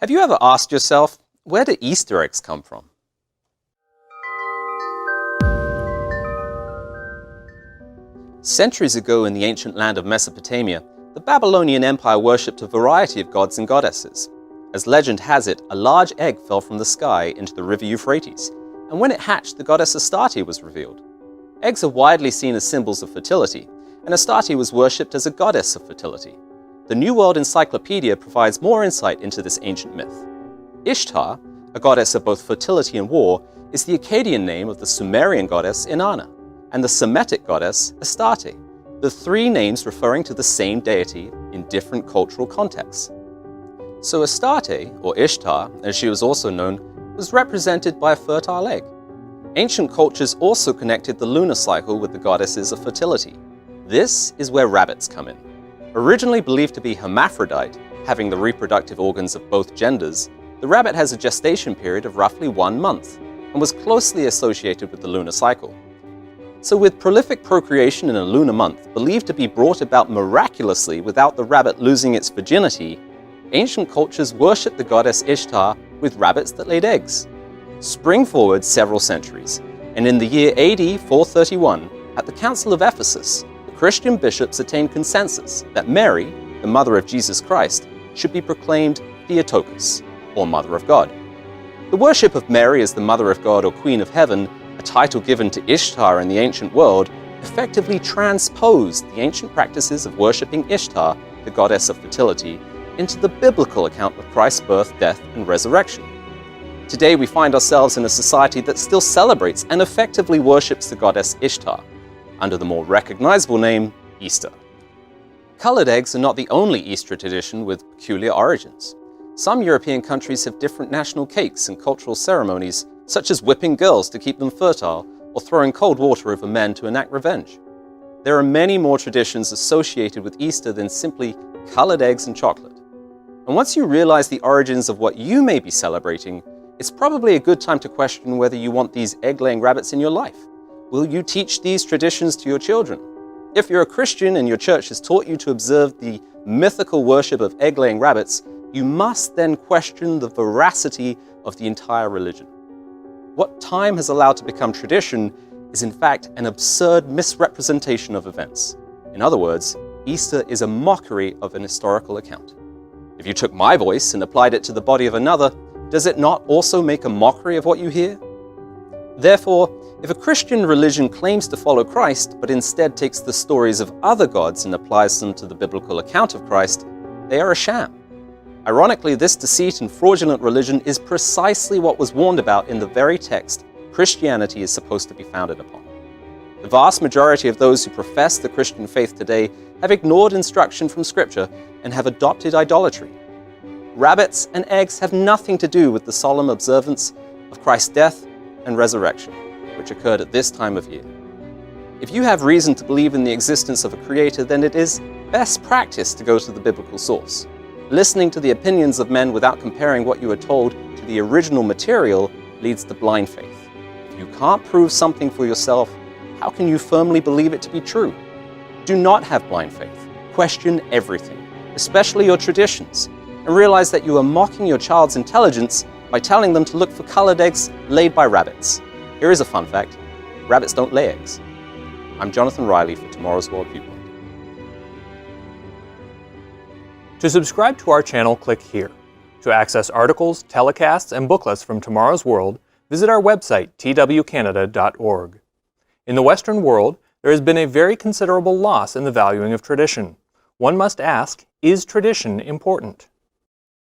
Have you ever asked yourself, where do Easter eggs come from? Centuries ago in the ancient land of Mesopotamia, the Babylonian Empire worshipped a variety of gods and goddesses. As legend has it, a large egg fell from the sky into the river Euphrates, and when it hatched, the goddess Astarte was revealed. Eggs are widely seen as symbols of fertility, and Astarte was worshipped as a goddess of fertility. The New World Encyclopedia provides more insight into this ancient myth. Ishtar, a goddess of both fertility and war, is the Akkadian name of the Sumerian goddess Inanna, and the Semitic goddess Astarte, the three names referring to the same deity in different cultural contexts. So Astarte, or Ishtar, as she was also known, was represented by a fertile egg. Ancient cultures also connected the lunar cycle with the goddesses of fertility. This is where rabbits come in. Originally believed to be hermaphrodite, having the reproductive organs of both genders, the rabbit has a gestation period of roughly 1 month and was closely associated with the lunar cycle. So with prolific procreation in a lunar month believed to be brought about miraculously without the rabbit losing its virginity, ancient cultures worshipped the goddess Ishtar with rabbits that laid eggs. Spring forward several centuries, and in the year AD 431, at the Council of Ephesus, Christian bishops attained consensus that Mary, the mother of Jesus Christ, should be proclaimed Theotokos, or Mother of God. The worship of Mary as the Mother of God or Queen of Heaven, a title given to Ishtar in the ancient world, effectively transposed the ancient practices of worshipping Ishtar, the goddess of fertility, into the biblical account of Christ's birth, death, and resurrection. Today we find ourselves in a society that still celebrates and effectively worships the goddess Ishtar, under the more recognizable name, Easter. Colored eggs are not the only Easter tradition with peculiar origins. Some European countries have different national cakes and cultural ceremonies, such as whipping girls to keep them fertile or throwing cold water over men to enact revenge. There are many more traditions associated with Easter than simply colored eggs and chocolate. And once you realize the origins of what you may be celebrating, it's probably a good time to question whether you want these egg-laying rabbits in your life. Will you teach these traditions to your children? If you're a Christian and your church has taught you to observe the mythical worship of egg-laying rabbits, you must then question the veracity of the entire religion. What time has allowed to become tradition is in fact an absurd misrepresentation of events. In other words, Easter is a mockery of an historical account. If you took my voice and applied it to the body of another, does it not also make a mockery of what you hear? Therefore, if a Christian religion claims to follow Christ, but instead takes the stories of other gods and applies them to the biblical account of Christ, they are a sham. Ironically, this deceit and fraudulent religion is precisely what was warned about in the very text Christianity is supposed to be founded upon. The vast majority of those who profess the Christian faith today have ignored instruction from Scripture and have adopted idolatry. Rabbits and eggs have nothing to do with the solemn observance of Christ's death and resurrection, which occurred at this time of year. If you have reason to believe in the existence of a creator, then it is best practice to go to the biblical source. Listening to the opinions of men without comparing what you are told to the original material leads to blind faith. If you can't prove something for yourself, how can you firmly believe it to be true? Do not have blind faith. Question everything, especially your traditions, and realize that you are mocking your child's intelligence by telling them to look for colored eggs laid by rabbits. Here is a fun fact: rabbits don't lay eggs. I'm Jonathan Riley for Tomorrow's World Viewpoint. To subscribe to our channel, click here. To access articles, telecasts, and booklets from Tomorrow's World, visit our website, twcanada.org. In the Western world, there has been a very considerable loss in the valuing of tradition. One must ask, is tradition important?